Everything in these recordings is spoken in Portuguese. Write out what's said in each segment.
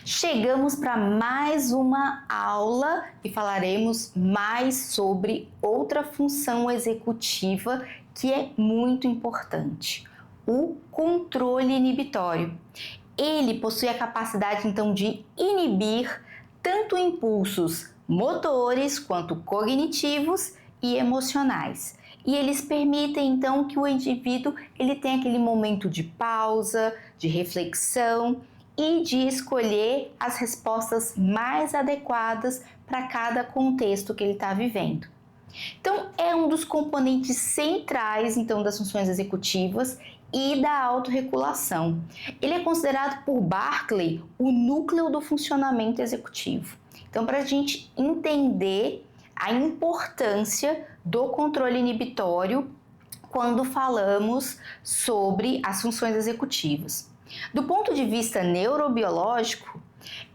Chegamos para mais uma aula e falaremos mais sobre outra função executiva que é muito importante, o controle inibitório. Ele possui a capacidade então de inibir tanto impulsos motores quanto cognitivos e emocionais. E eles permitem então que o indivíduo ele tenha aquele momento de pausa, de reflexão e de escolher as respostas mais adequadas para cada contexto que ele está vivendo. Então, é um dos componentes centrais então das funções executivas e da autorregulação. Ele é considerado por Berkeley o núcleo do funcionamento executivo. Então, para a gente entender a importância do controle inibitório quando falamos sobre as funções executivas. Do ponto de vista neurobiológico,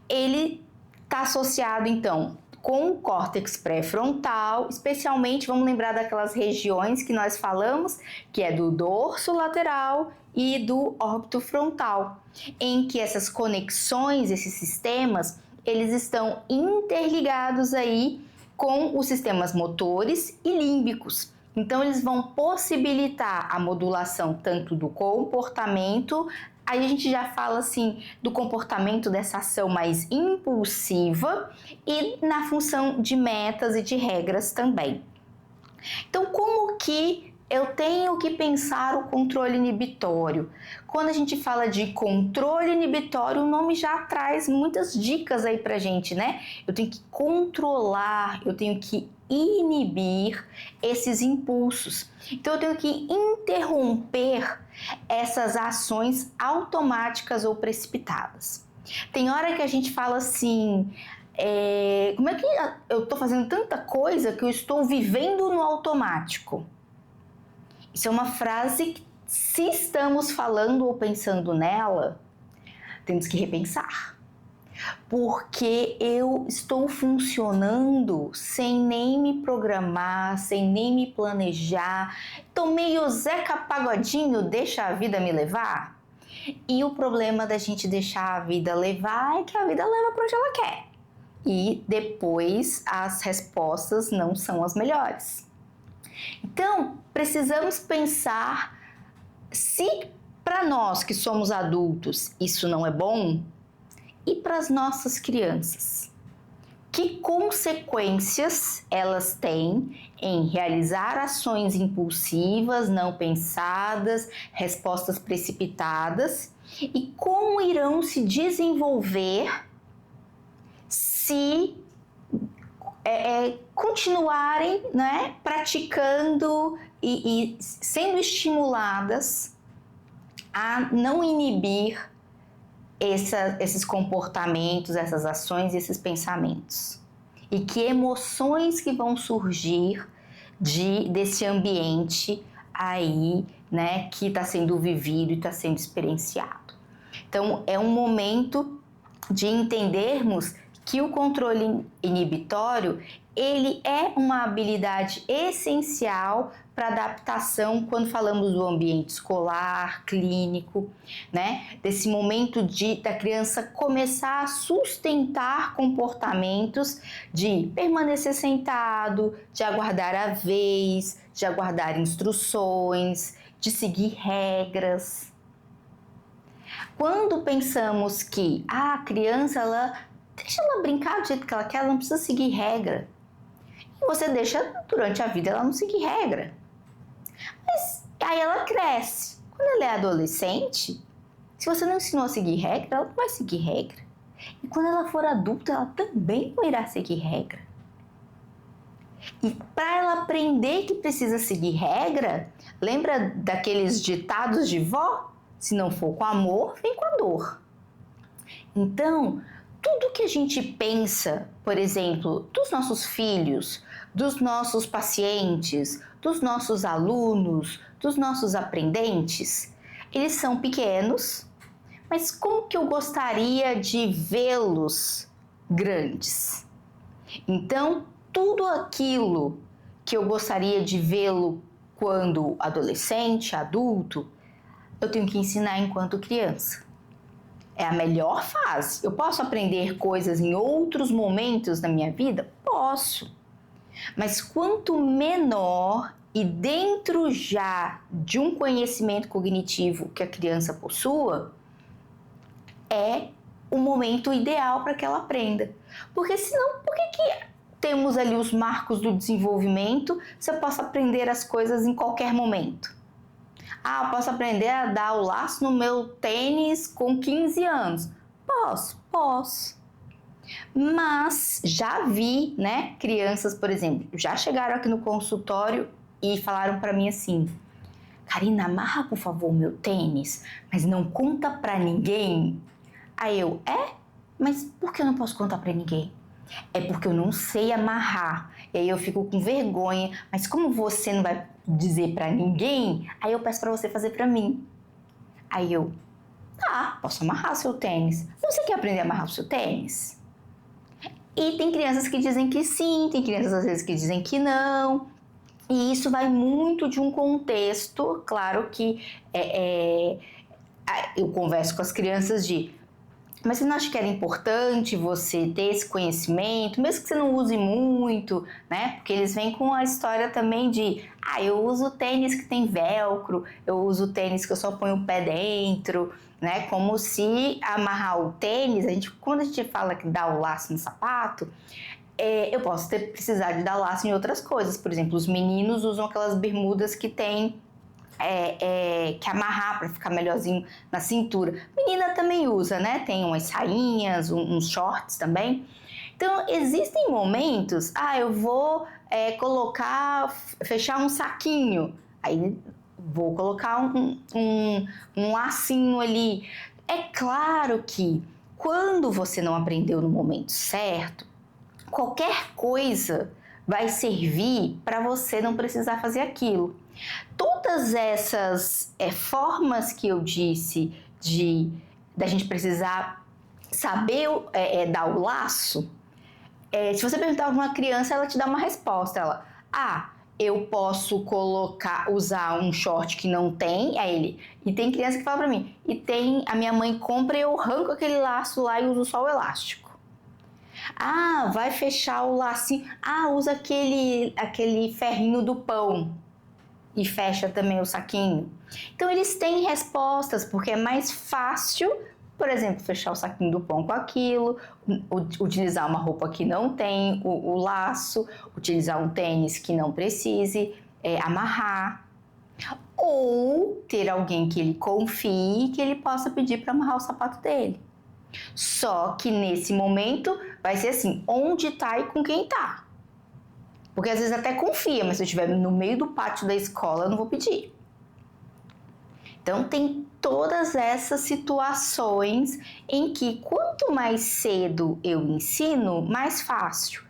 ele está associado então com o córtex pré-frontal, especialmente vamos lembrar daquelas regiões que nós falamos, que é do dorso lateral e do órbito frontal, em que essas conexões, esses sistemas, eles estão interligados aí com os sistemas motores e límbicos. Então, eles vão possibilitar a modulação tanto do comportamento, aí a gente já fala assim do comportamento dessa ação mais impulsiva e na função de metas e de regras também. Então, como que eu tenho que pensar o controle inibitório? Quando a gente fala de controle inibitório, o nome já traz muitas dicas aí pra gente, né? Eu tenho que controlar, eu tenho que inibir esses impulsos. Então, eu tenho que interromper essas ações automáticas ou precipitadas. Tem hora que a gente fala assim, como é que eu estou fazendo tanta coisa que eu estou vivendo no automático? Isso é uma frase que, se estamos falando ou pensando nela, temos que repensar. Porque eu estou funcionando sem nem me programar, sem nem me planejar. Tô meio Zeca Pagodinho, deixa a vida me levar. E o problema da gente deixar a vida levar é que a vida leva para onde ela quer. E depois as respostas não são as melhores. Então, precisamos pensar se para nós que somos adultos isso não é bom e para as nossas crianças. Que consequências elas têm em realizar ações impulsivas, não pensadas, respostas precipitadas e como irão se desenvolver se continuarem, né, praticando e sendo estimuladas a não inibir esses comportamentos, essas ações, esses pensamentos. E que emoções que vão surgir desse ambiente aí, né, que está sendo vivido e está sendo experienciado. Então, é um momento de entendermos que o controle inibitório, ele é uma habilidade essencial para adaptação quando falamos do ambiente escolar, clínico, né? Desse momento da criança começar a sustentar comportamentos de permanecer sentado, de aguardar a vez, de aguardar instruções, de seguir regras. Quando pensamos que a criança, deixa ela brincar do jeito que ela quer, ela não precisa seguir regra. E você deixa durante a vida ela não seguir regra. Mas aí ela cresce. Quando ela é adolescente, se você não ensinou a seguir regra, ela não vai seguir regra. E quando ela for adulta, ela também não irá seguir regra. E para ela aprender que precisa seguir regra, lembra daqueles ditados de vó? Se não for com amor, vem com a dor. Então, tudo que a gente pensa, por exemplo, dos nossos filhos, dos nossos pacientes, dos nossos alunos, dos nossos aprendentes, eles são pequenos, mas como que eu gostaria de vê-los grandes? Então, tudo aquilo que eu gostaria de vê-lo quando adolescente, adulto, eu tenho que ensinar enquanto criança. É a melhor fase. Eu posso aprender coisas em outros momentos da minha vida? Posso. Mas quanto menor e dentro já de um conhecimento cognitivo que a criança possua, é o momento ideal para que ela aprenda. Porque senão, por que temos ali os marcos do desenvolvimento se eu posso aprender as coisas em qualquer momento? Eu posso aprender a dar o laço no meu tênis com 15 anos. Posso. Mas já vi, né, crianças, por exemplo, já chegaram aqui no consultório e falaram para mim assim: Karina, amarra por favor o meu tênis, mas não conta para ninguém. Aí eu, mas por que eu não posso contar para ninguém? É porque eu não sei amarrar. E aí eu fico com vergonha. Mas como você não vai dizer para ninguém, aí eu peço para você fazer para mim. Aí eu, posso amarrar o seu tênis. Você quer aprender a amarrar o seu tênis? E tem crianças que dizem que sim, tem crianças às vezes que dizem que não. E isso vai muito de um contexto, claro que eu converso com as crianças mas você não acha que era importante você ter esse conhecimento, mesmo que você não use muito, né? Porque eles vêm com a história também de, eu uso tênis que tem velcro, eu uso tênis que eu só ponho o pé dentro, né? Como se amarrar o tênis, quando a gente fala que dá o laço no sapato, eu posso precisar de dar laço em outras coisas. Por exemplo, os meninos usam aquelas bermudas que tem que amarrar para ficar melhorzinho na cintura. Menina também usa, né? Tem umas sainhas, uns shorts também. Então, existem momentos, eu vou fechar um saquinho, aí vou colocar um lacinho ali. É claro que quando você não aprendeu no momento certo, qualquer coisa vai servir para você não precisar fazer aquilo. Todas essas formas que eu disse da gente precisar saber dar o laço, se você perguntar para uma criança, ela te dá uma resposta. Ela, eu posso usar um short que não tem, e tem criança que fala para mim, a minha mãe compra e eu arranco aquele laço lá e uso só o elástico. Vai fechar o lacinho, usa aquele ferrinho do pão e fecha também o saquinho. Então eles têm respostas, porque é mais fácil, por exemplo, fechar o saquinho do pão com aquilo, utilizar uma roupa que não tem o laço, utilizar um tênis que não precise amarrar, ou ter alguém que ele confie que ele possa pedir para amarrar o sapato dele. Só que nesse momento vai ser assim, onde tá e com quem tá. Porque às vezes até confia, mas se eu estiver no meio do pátio da escola, eu não vou pedir. Então tem todas essas situações em que quanto mais cedo eu ensino, mais fácil.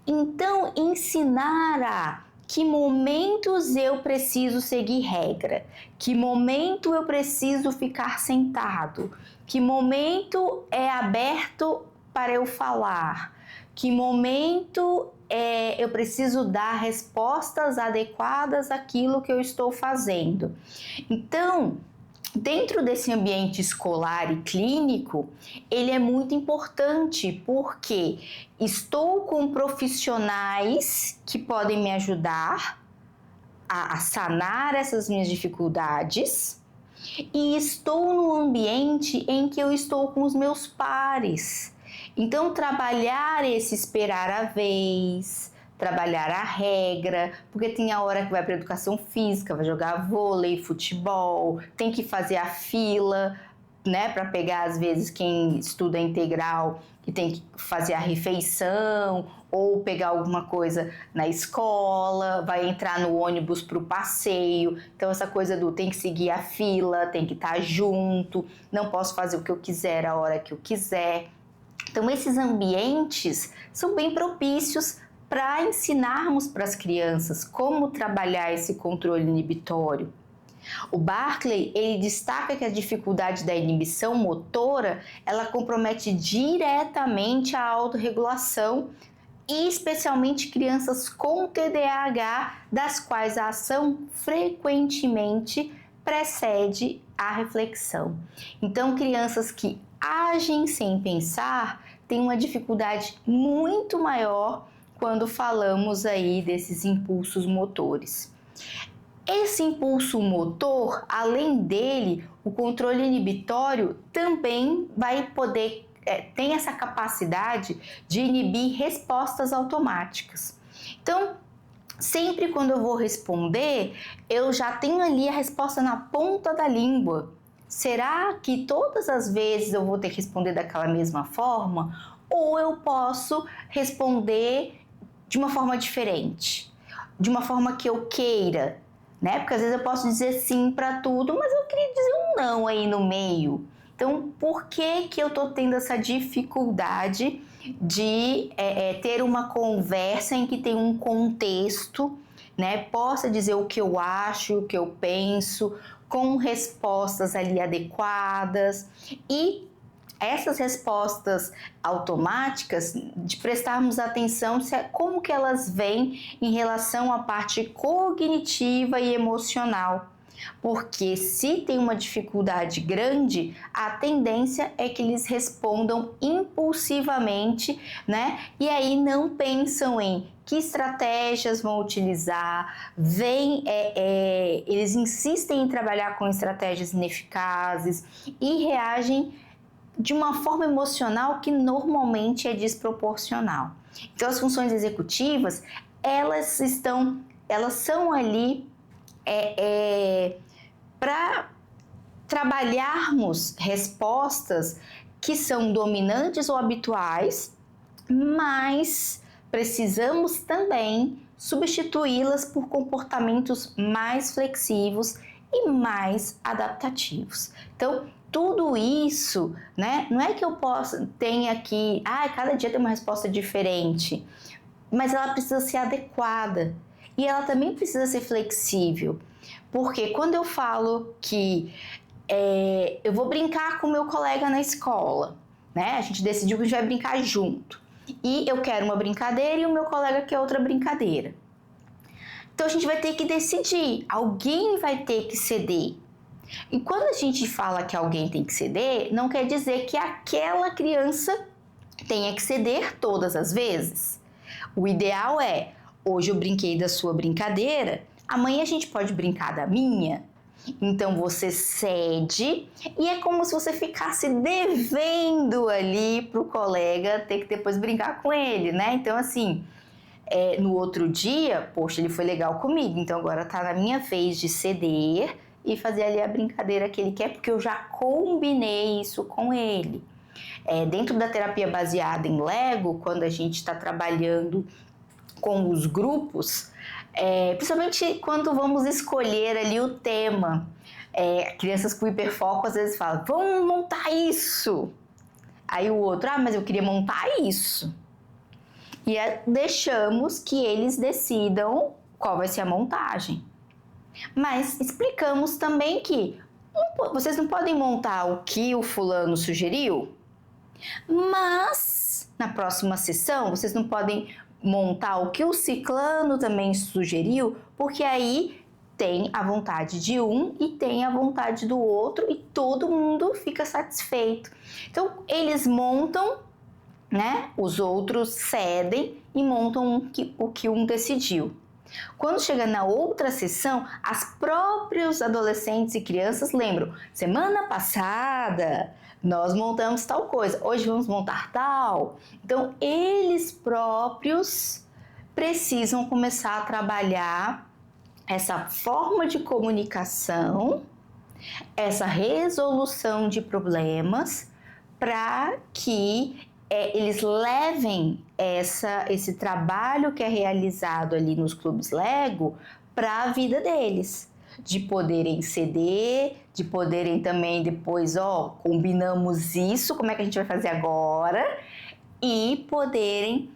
Então ensinar a que momentos eu preciso seguir regra, que momento eu preciso ficar sentado, que momento é aberto para eu falar, que momento eu preciso dar respostas adequadas àquilo que eu estou fazendo. Então, dentro desse ambiente escolar e clínico, ele é muito importante porque estou com profissionais que podem me ajudar a sanar essas minhas dificuldades e estou no ambiente em que eu estou com os meus pares. Então, trabalhar esse esperar a vez, trabalhar a regra, porque tem a hora que vai para educação física, vai jogar vôlei, futebol, tem que fazer a fila, né, para pegar às vezes quem estuda integral que tem que fazer a refeição ou pegar alguma coisa na escola, vai entrar no ônibus para o passeio. Então essa coisa do tem que seguir a fila, tem que estar junto, não posso fazer o que eu quiser a hora que eu quiser. Então esses ambientes são bem propícios para ensinarmos para as crianças como trabalhar esse controle inibitório. O Barkley, ele destaca que a dificuldade da inibição motora, ela compromete diretamente a autorregulação e especialmente crianças com TDAH, das quais a ação frequentemente precede a reflexão. Então, crianças que agem sem pensar têm uma dificuldade muito maior quando falamos aí desses impulsos motores. Esse impulso motor, além dele, o controle inibitório também vai poder, tem essa capacidade de inibir respostas automáticas. Então, sempre quando eu vou responder, eu já tenho ali a resposta na ponta da língua. Será que todas as vezes eu vou ter que responder daquela mesma forma? Ou eu posso responder de uma forma diferente? De uma forma que eu queira, né? Porque às vezes eu posso dizer sim para tudo, mas eu queria dizer um não aí no meio. Então, por que eu tô tendo essa dificuldade de ter uma conversa em que tem um contexto, né? Possa dizer o que eu acho, o que eu penso, com respostas ali adequadas e essas respostas automáticas, de prestarmos atenção como que elas vêm em relação à parte cognitiva e emocional. Porque se tem uma dificuldade grande, a tendência é que eles respondam impulsivamente, né? E aí não pensam em que estratégias vão utilizar, eles insistem em trabalhar com estratégias ineficazes e reagem de uma forma emocional que normalmente é desproporcional. Então, as funções executivas, elas são ali para trabalharmos respostas que são dominantes ou habituais, mas precisamos também substituí-las por comportamentos mais flexivos e mais adaptativos. Então, tudo isso, né? Não é que eu tenha aqui, cada dia tem uma resposta diferente, mas ela precisa ser adequada e ela também precisa ser flexível, porque quando eu falo que eu vou brincar com meu colega na escola, né? A gente decidiu que a gente vai brincar junto e eu quero uma brincadeira e o meu colega quer outra brincadeira. Então a gente vai ter que decidir, alguém vai ter que ceder. E quando a gente fala que alguém tem que ceder, não quer dizer que aquela criança tenha que ceder todas as vezes. O ideal é, hoje eu brinquei da sua brincadeira, amanhã a gente pode brincar da minha. Então você cede e é como se você ficasse devendo ali pro colega ter que depois brincar com ele, né? Então assim, no outro dia, poxa, ele foi legal comigo, então agora tá na minha vez de ceder e fazer ali a brincadeira que ele quer, porque eu já combinei isso com ele. Dentro da terapia baseada em Lego, quando a gente está trabalhando com os grupos, principalmente quando vamos escolher ali o tema, crianças com hiperfoco às vezes falam, vamos montar isso. Aí o outro, mas eu queria montar isso. E deixamos que eles decidam qual vai ser a montagem. Mas explicamos também que vocês não podem montar o que o fulano sugeriu, mas na próxima sessão vocês não podem montar o que o ciclano também sugeriu, porque aí tem a vontade de um e tem a vontade do outro e todo mundo fica satisfeito. Então eles montam, né? Os outros cedem e montam o que um decidiu. Quando chega na outra sessão, os próprios adolescentes e crianças lembram, semana passada nós montamos tal coisa, hoje vamos montar tal. Então, eles próprios precisam começar a trabalhar essa forma de comunicação, essa resolução de problemas, para que eles levem esse trabalho que é realizado ali nos clubes Lego para a vida deles, de poderem ceder, de poderem também depois, combinamos isso, como é que a gente vai fazer agora? E poderem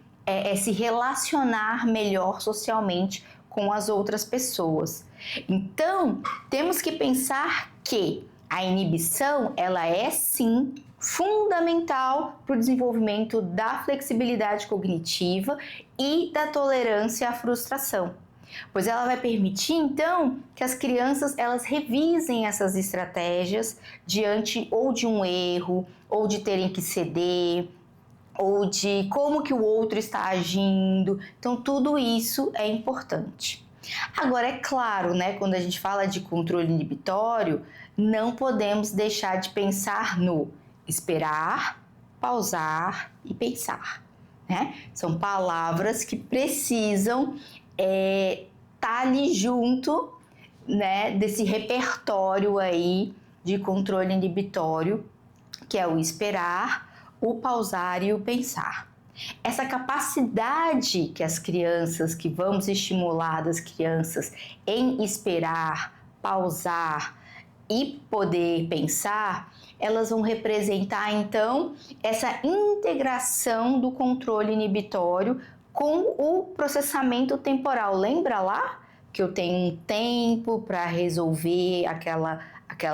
se relacionar melhor socialmente com as outras pessoas. Então, temos que pensar que a inibição, ela é sim fundamental para o desenvolvimento da flexibilidade cognitiva e da tolerância à frustração. Pois ela vai permitir, então, que as crianças elas revisem essas estratégias diante ou de um erro, ou de terem que ceder, ou de como que o outro está agindo. Então, tudo isso é importante. Agora, é claro, né, quando a gente fala de controle inibitório, não podemos deixar de pensar no esperar, pausar e pensar, né? São palavras que precisam tá ali junto, né, desse repertório aí de controle inibitório, que é o esperar, o pausar e o pensar. Essa capacidade que as crianças, que vamos estimular das crianças em esperar, pausar e poder pensar, elas vão representar então essa integração do controle inibitório com o processamento temporal. Lembra lá que eu tenho um tempo para resolver aquela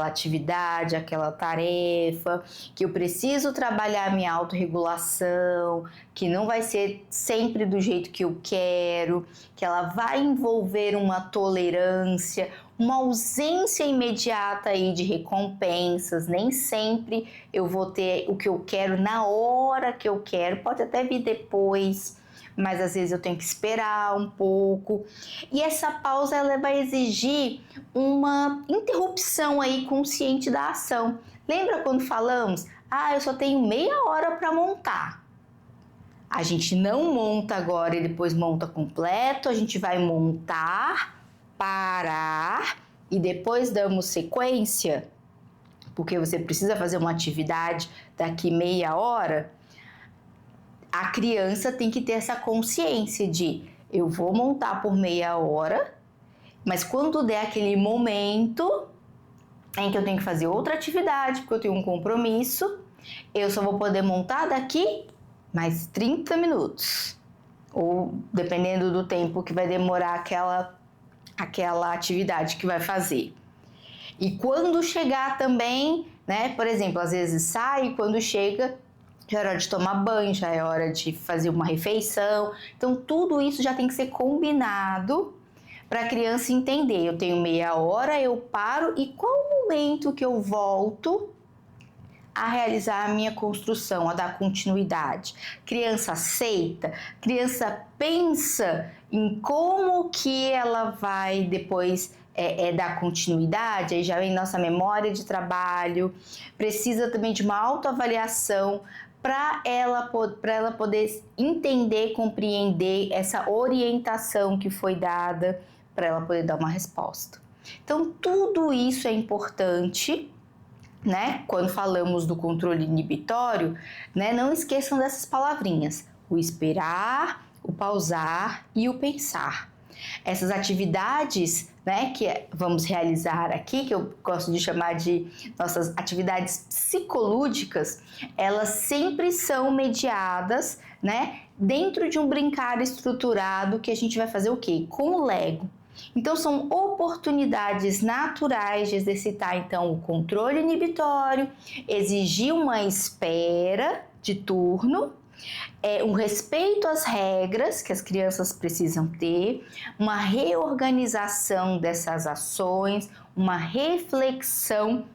atividade, aquela tarefa, que eu preciso trabalhar minha autorregulação, que não vai ser sempre do jeito que eu quero, que ela vai envolver uma tolerância, uma ausência imediata aí de recompensas, nem sempre eu vou ter o que eu quero na hora que eu quero, pode até vir depois, mas às vezes eu tenho que esperar um pouco. E essa pausa ela vai exigir uma interrupção aí consciente da ação. Lembra quando falamos? Eu só tenho meia hora para montar. A gente não monta agora e depois monta completo, a gente vai montar, parar e depois damos sequência, porque você precisa fazer uma atividade daqui meia hora. A criança tem que ter essa consciência de eu vou montar por meia hora, mas quando der aquele momento em que eu tenho que fazer outra atividade, porque eu tenho um compromisso, eu só vou poder montar daqui mais 30 minutos. Ou dependendo do tempo que vai demorar aquela atividade que vai fazer. E quando chegar também, né, por exemplo, às vezes sai, quando chega já é hora de tomar banho, já é hora de fazer uma refeição. Então, tudo isso já tem que ser combinado para a criança entender. Eu tenho meia hora, eu paro e qual o momento que eu volto a realizar a minha construção, a dar continuidade. Criança aceita, criança pensa em como que ela vai depois dar continuidade, aí já vem nossa memória de trabalho, precisa também de uma autoavaliação para ela poder entender, compreender essa orientação que foi dada, para ela poder dar uma resposta. Então, tudo isso é importante, né? Quando falamos do controle inibitório, né? Não esqueçam dessas palavrinhas: o esperar, o pausar e o pensar. Essas atividades, né, que vamos realizar aqui, que eu gosto de chamar de nossas atividades psicolúdicas, elas sempre são mediadas, né, dentro de um brincar estruturado que a gente vai fazer o quê? Com o Lego. Então, são oportunidades naturais de exercitar, então, o controle inibitório, exigir uma espera de turno, um respeito às regras que as crianças precisam ter, uma reorganização dessas ações, uma reflexão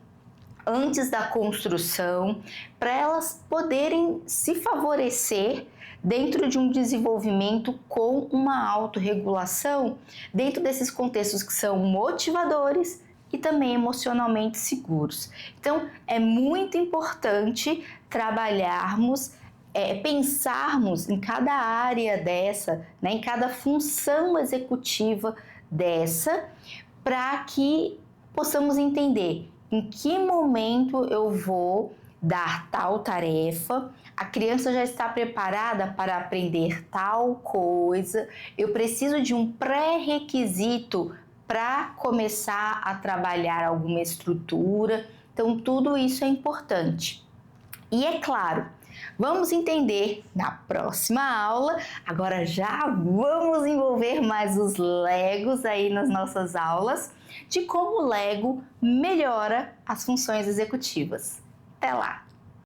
antes da construção, para elas poderem se favorecer dentro de um desenvolvimento com uma autorregulação, dentro desses contextos que são motivadores e também emocionalmente seguros. Então, é muito importante trabalharmos, pensarmos em cada área dessa, né, em cada função executiva dessa, para que possamos entender em que momento eu vou dar tal tarefa, a criança já está preparada para aprender tal coisa, eu preciso de um pré-requisito para começar a trabalhar alguma estrutura. Então, tudo isso é importante. E é claro, vamos entender na próxima aula. Agora já vamos envolver mais os Legos aí nas nossas aulas, de como o Lego melhora as funções executivas. Até lá!